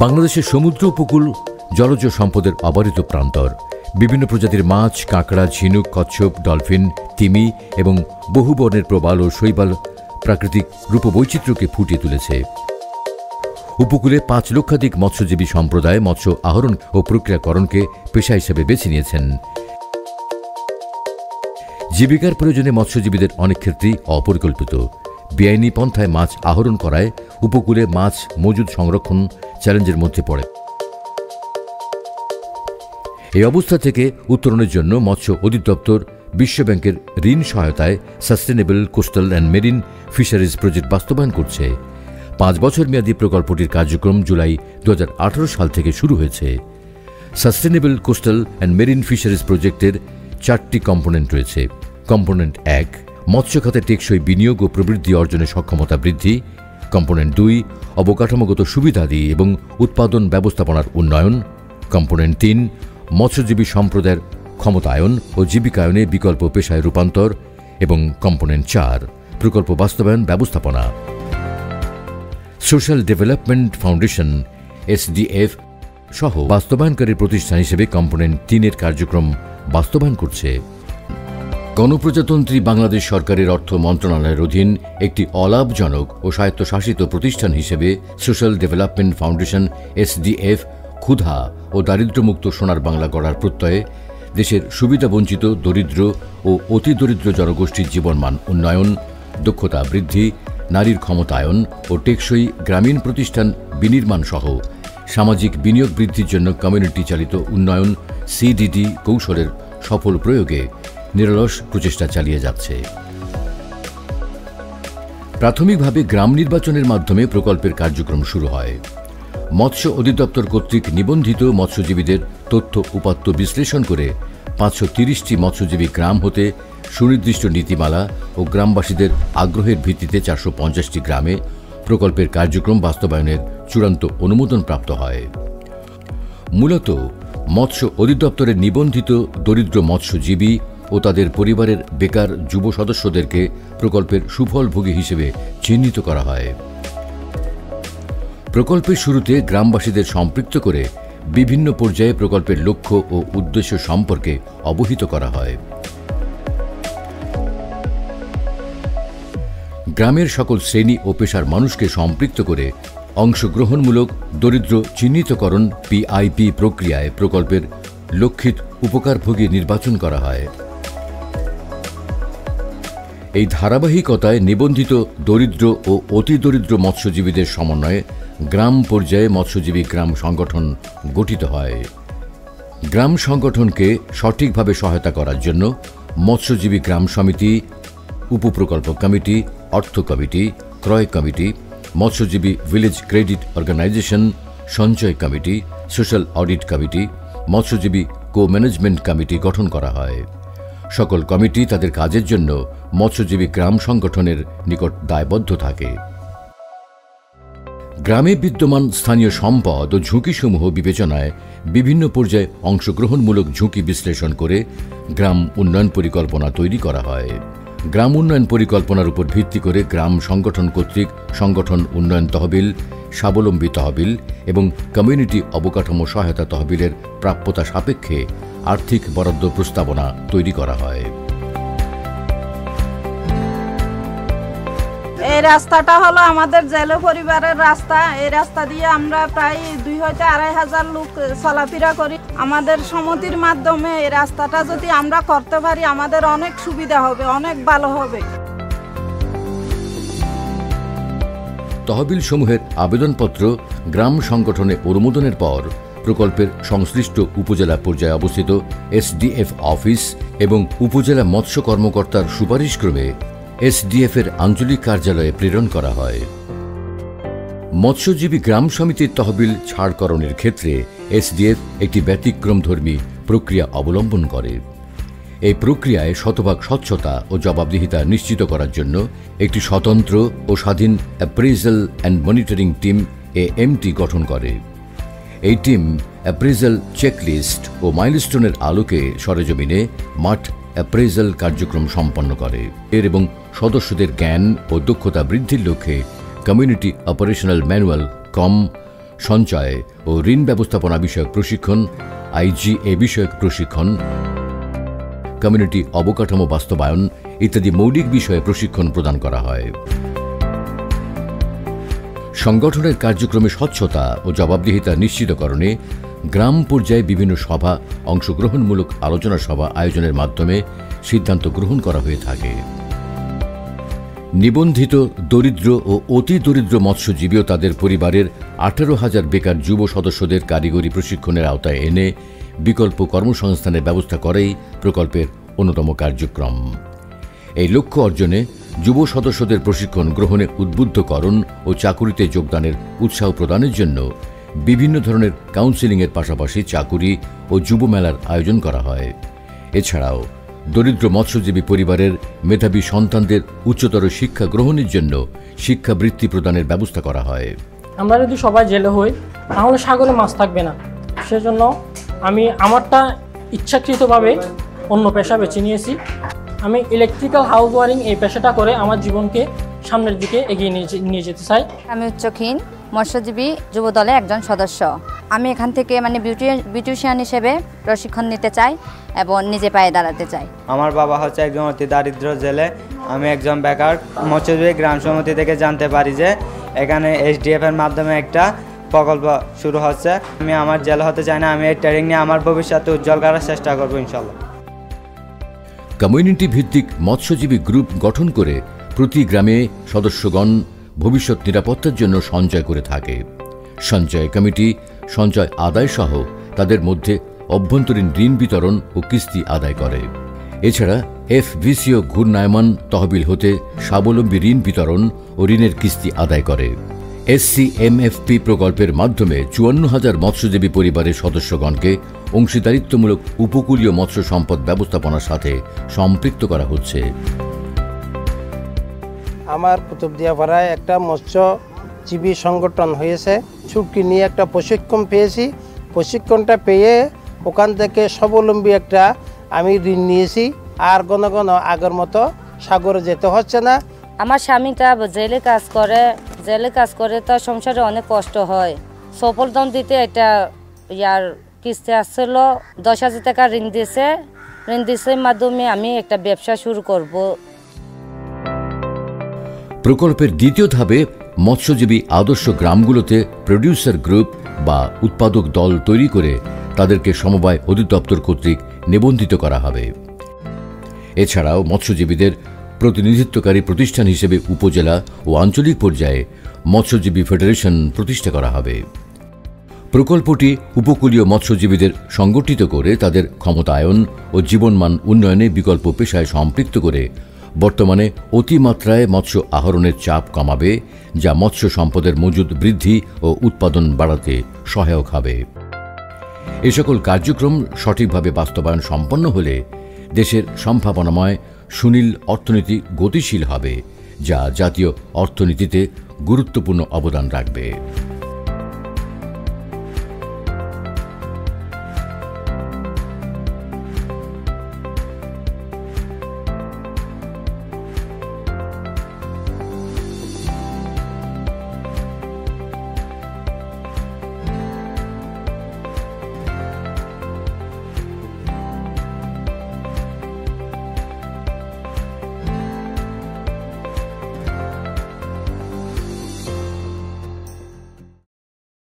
বাংলাদেশের সমুদ্র উপকূল জলজ সম্পদের অবারিত প্রান্তর। বিভিন্ন প্রজাতির মাছ, কাঁকড়া, ঝিনুক, কচ্ছপ, ডলফিন, তিমি এবং বহু বর্ণের প্রবাল ও শৈবাল প্রাকৃতিক রূপবৈচিত্র্যকে ফুটিয়ে তুলেছে। উপকূলে 5 লক্ষাধিক মৎস্যজীবী সম্প্রদায় মৎস্য আহরণ ও প্রক্রিয়াকরণকে পেশা হিসেবে বেছে নিয়েছেন। জীবিকার প্রয়োজনে মৎস্যজীবীদের অনেক ক্ষেত্রেই অপরিকল্পিত বেআইনি পন্থায় মাছ আহরণ করায় উপকূলে মাছ মজুদ সংরক্ষণ চ্যালেঞ্জের মধ্যে পড়ে। এই অবস্থা থেকে উত্তরণের জন্য মৎস্য অধিদপ্তর বিশ্বব্যাংকের ঋণ সহায়তায় sustainable coastal and marine fisheries project বাস্তবায়ন করছে। 5 বছর মেয়াদী প্রকল্পটির কার্যক্রম জুলাই 2018 সাল থেকে শুরু হয়েছে। Sustainable coastal and marine fisheries প্রজেক্টের 4টি কম্পোনেন্ট রয়েছে। কম্পোনেন্ট 1 মৎস্য খাতে টেকসই বিনিয়োগ ও প্রবৃদ্ধি অর্জনের সক্ষমতা বৃদ্ধি। কম্পোনেন্ট 2 অবকাঠামোগত সুবিধাদি এবং উৎপাদন ব্যবস্থাপনার উন্নয়ন। কম্পোনেন্ট 3 মৎস্যজীবী সম্প্রদায়ের ক্ষমতায়ন ও জীবিকায়নে বিকল্প পেশায় রূপান্তর। এবং কম্পোনেন্ট 4 প্রকল্প বাস্তবায়ন ব্যবস্থাপনা। সোশ্যাল ডেভেলপমেন্ট ফাউন্ডেশন SDF সহ বাস্তবায়নকারী প্রতিষ্ঠান হিসেবে কম্পোনেন্ট 3 কার্যক্রম বাস্তবায়ন করছে। গণপ্রজাতন্ত্রী বাংলাদেশ সরকারের অর্থ মন্ত্রণালয়ের অধীন একটি অলাভজনক ও স্বায়ত্তশাসিত প্রতিষ্ঠান হিসেবে সোশ্যাল ডেভেলপমেন্ট ফাউন্ডেশন SDF ক্ষুধা ও দারিদ্র্যমুক্ত সোনার বাংলা গড়ার প্রত্যয়ে দেশের সুবিধাবঞ্চিত, দরিদ্র ও অতি দরিদ্র জনগোষ্ঠীর জীবনমান উন্নয়ন, দক্ষতা বৃদ্ধি, নারীর ক্ষমতায়ন ও টেকসই গ্রামীণ প্রতিষ্ঠান বিনির্মাণ সহ সামাজিক বিনিয়োগ বৃদ্ধির জন্য কমিউনিটি চালিত উন্নয়ন CDD কৌশলের সফল প্রয়োগে নিরলস প্রচেষ্টা চালিয়ে যাচ্ছে। প্রাথমিকভাবে গ্রাম নির্বাচনের মাধ্যমে প্রকল্পের কার্যক্রম শুরু হয়। মৎস্য অধিদপ্তর কর্তৃক নিবন্ধিত মৎস্যজীবীদের তথ্য উপাত্ত বিশ্লেষণ করে 530টি মৎস্যজীবী গ্রাম হতে সুনির্দিষ্ট নীতিমালা ও গ্রামবাসীদের আগ্রহের ভিত্তিতে 450টি গ্রামে প্রকল্পের কার্যক্রম বাস্তবায়নের চূড়ান্ত অনুমোদন প্রাপ্ত হয়। মূলত মৎস্য অধিদপ্তরের নিবন্ধিত দরিদ্র মৎস্যজীবী ও তাদের পরিবারের বেকার যুব সদস্যদেরকে প্রকল্পের সুফলভোগী হিসেবে চিহ্নিত করা হয়। প্রকল্পের শুরুতে গ্রামবাসীদের সম্পৃক্ত করে বিভিন্ন পর্যায়ে প্রকল্পের লক্ষ্য ও উদ্দেশ্য সম্পর্কে অবহিত করা হয়। গ্রামের সকল শ্রেণী ও পেশার মানুষকে সম্পৃক্ত করে অংশগ্রহণমূলক দরিদ্র চিহ্নিতকরণ PIP প্রক্রিয়ায় প্রকল্পের লক্ষিত উপকারভোগী নির্বাচন করা হয়। এই ধারাবাহিকতায় নিবন্ধিত দরিদ্র ও অতি দরিদ্র মৎস্যজীবীদের সমন্বয়ে গ্রাম পর্যায়ে মৎস্যজীবী গ্রাম সংগঠন গঠিত হয়। গ্রাম সংগঠনকে সঠিকভাবে সহায়তা করার জন্য মৎস্যজীবী গ্রাম সমিতি, উপপ্রকল্প কমিটি, অর্থ কমিটি, ক্রয় কমিটি, মৎস্যজীবী ভিলেজ ক্রেডিট অর্গানাইজেশন, সঞ্চয় কমিটি, সোশ্যাল অডিট কমিটি, মৎস্যজীবী কো-ম্যানেজমেন্ট কমিটি গঠন করা হয়। সকল কমিটি তাদের কাজের জন্য মৎস্যজীবী গ্রাম সংগঠনের নিকট দায়বদ্ধ থাকে। গ্রামে বিদ্যমান স্থানীয় সম্পদ ও ঝুঁকিসমূহ বিবেচনায় বিভিন্ন পর্যায়ে অংশগ্রহণমূলক ঝুঁকি বিশ্লেষণ করে গ্রাম উন্নয়ন পরিকল্পনা তৈরি করা হয়। গ্রাম উন্নয়ন পরিকল্পনার উপর ভিত্তি করে গ্রাম সংগঠন কর্তৃক সংগঠন উন্নয়ন তহবিল, স্বাবলম্বী তহবিল এবং কমিউনিটি অবকাঠামো সহায়তা তহবিলের প্রাপ্যতা সাপেক্ষে আর্থিক বরাদ্দ প্রস্তাবনা তৈরি করা হয়। এই রাস্তাটা হলো আমাদের জেলে পরিবারের রাস্তা। এই রাস্তা দিয়ে আমরা প্রায় 2 হইতে 2,500 লোক চলাফেরা করি। আমাদের সমিতির মাধ্যমে এই রাস্তাটা যদি আমরা করতে পারি আমাদের অনেক সুবিধা হবে, অনেক ভালো হবে। তহবিল সমূহের আবেদনপত্র গ্রাম সংগঠনে অনুমোদনের পর প্রকল্পের সংশ্লিষ্ট উপজেলা পর্যায়ে অবস্থিত SDF অফিস এবং উপজেলা মৎস্য কর্মকর্তার সুপারিশক্রমে SDF এর আঞ্চলিক কার্যালয়ে প্রেরণ করা হয়। মৎস্যজীবী গ্রাম সমিতির তহবিল ছাড়করণের ক্ষেত্রে SDF একটি ব্যতিক্রমধর্মী প্রক্রিয়া অবলম্বন করে। এই প্রক্রিয়ায় শতভাগ স্বচ্ছতা ও জবাবদিহিতা নিশ্চিত করার জন্য একটি স্বতন্ত্র ও স্বাধীন appraisal and monitoring team AMT গঠন করে। এই টিম অ্যাপ্রেজাল চেকলিস্ট ও মাইলস্টোনের আলোকে সরেজমিনে মাঠ অ্যাপ্রেজাল কার্যক্রম সম্পন্ন করে এবং সদস্যদের জ্ঞান ও দক্ষতা বৃদ্ধির লক্ষ্যে কমিউনিটি অপারেশনাল ম্যানুয়াল সঞ্চয় ও ঋণ ব্যবস্থাপনা বিষয়ক প্রশিক্ষণ, IGA বিষয়ক প্রশিক্ষণ, কমিউনিটি অবকাঠামো বাস্তবায়ন ইত্যাদি মৌলিক বিষয়ে প্রশিক্ষণ প্রদান করা হয়। সংগঠনের কার্যক্রমে স্বচ্ছতা ও জবাবদিহিতা নিশ্চিতকরণে গ্রাম পর্যায়ে বিভিন্ন সভা, অংশগ্রহণমূলক আলোচনা সভা আয়োজনের মাধ্যমে সিদ্ধান্ত গ্রহণ করা হয়ে থাকে। নিবন্ধিত দরিদ্র ও অতি দরিদ্র মৎস্যজীবী ও তাদের পরিবারের 18,000 বেকার যুব সদস্যদের কারিগরি প্রশিক্ষণের আওতায় এনে বিকল্প কর্মসংস্থানের ব্যবস্থা করাই প্রকল্পের অন্যতম কার্যক্রম। এই লক্ষ্য অর্জনে যুব সদস্যদের প্রশিক্ষণ গ্রহণে উদ্বুদ্ধকরণ ও চাকুরিতে যোগদানের উৎসাহ প্রদানের জন্য বিভিন্ন ধরনের কাউন্সেলিংয়ের পাশাপাশি চাকুরি ও যুব মেলার আয়োজন করা হয়। এছাড়াও দরিদ্র মৎস্যজীবী পরিবারের মেধাবী সন্তানদের উচ্চতর শিক্ষা গ্রহণের জন্য শিক্ষাবৃত্তি প্রদানের ব্যবস্থা করা হয়। আমরা যদি সবাই জেলে হই তাহলে সাগরে মাছ থাকবে না, সেজন্য আমি আমারটা ইচ্ছাকৃতভাবে অন্য পেশা বেছে নিয়েছি। আমি ইলেকট্রিক্যাল হাউস ওয়ারিং এই পেশাটা করে আমার জীবনকে সামনের দিকে এগিয়ে নিয়ে যেতে চাই। আমি উচ্চক্ষীণ মৎস্যজীবী যুব দলের একজন সদস্য। আমি এখান থেকে বিউটিশিয়ান হিসেবে প্রশিক্ষণ নিতে চাই এবং নিজে পায়ে দাঁড়াতে চাই। আমার বাবা হচ্ছে একজন অতি দারিদ্র জেলে, আমি একজন বেকার মৎস্যজীবী। গ্রাম সমিতি থেকে জানতে পারি যে এখানে SDF এর মাধ্যমে একটা প্রকল্প শুরু হচ্ছে। আমি আমার জেলে হতে চাই না, আমি এই ট্রেনিং নিয়ে আমার ভবিষ্যতে উজ্জ্বল করার চেষ্টা করবো ইনশাল্লাহ। কমিউনিটি ভিত্তিক মৎস্যজীবী গ্রুপ গঠন করে প্রতি গ্রামে সদস্যগণ ভবিষ্যৎ নিরাপত্তার জন্য সঞ্চয় করে থাকে। সঞ্চয় কমিটি সঞ্চয় আদায় সহ তাদের মধ্যে অভ্যন্তরীণ ঋণ বিতরণ ও কিস্তি আদায় করে। এছাড়া FVCO ঘূর্ণায়মান তহবিল হতে স্বাবলম্বী ঋণ বিতরণ ও ঋণের কিস্তি আদায় করে। SCMFP প্রকল্পের মাধ্যমে 54,000 মৎস্যজীবী পরিবারের সদস্যগণকে অংশীদারিত্বমূলক উপকূলীয় মৎস্য সম্পদ ব্যবস্থাপনার সাথে সম্পৃক্ত করা হচ্ছে। আমার কুতুবদিয়াপাড়ায় একটা মৎস্যজীবী সংগঠন হয়েছে। ছুটকি নিয়ে একটা প্রশিক্ষণ পেয়েছি। প্রশিক্ষণটা পেয়ে ওখান থেকে স্বাবলম্বী একটা আমি ঋণ নিয়েছি। আর ঘন ঘন আগের মতো সাগরে যেতে হচ্ছে না। আমার স্বামীটা জেলে কাজ করে তো সংসারে অনেক কষ্ট হয়। সফল দাম দিতে একটা কিস্তি আসছিল, 10,000 টাকা ঋণ দিয়েছে মাধ্যমে আমি একটা ব্যবসা শুরু করব। প্রকল্পের দ্বিতীয় ধাপে মৎস্যজীবী আদর্শ গ্রামগুলোতে প্রডিউসার গ্রুপ বা উৎপাদক দল তৈরি করে তাদেরকে সমবায় অধিদপ্তর কর্তৃক নিবন্ধিত করা হবে। এছাড়াও মৎস্যজীবীদের প্রতিনিধিত্বকারী প্রতিষ্ঠান হিসেবে উপজেলা ও আঞ্চলিক পর্যায়ে মৎস্যজীবী ফেডারেশন প্রতিষ্ঠা করা হবে। প্রকল্পটি উপকূলীয় মৎস্যজীবীদের সংগঠিত করে তাদের ক্ষমতায়ন ও জীবনমান উন্নয়নে বিকল্প পেশায় সম্পৃক্ত করে বর্তমানে অতিমাত্রায় মৎস্য আহরণের চাপ কমাবে, যা মৎস্য সম্পদের মজুদ বৃদ্ধি ও উৎপাদন বাড়াতে সহায়ক হবে। এ সকল কার্যক্রম সঠিকভাবে বাস্তবায়ন সম্পন্ন হলে দেশের সম্ভাবনাময় সুনীল অর্থনীতি গতিশীল হবে, যা জাতীয় অর্থনীতিতে গুরুত্বপূর্ণ অবদান রাখবে।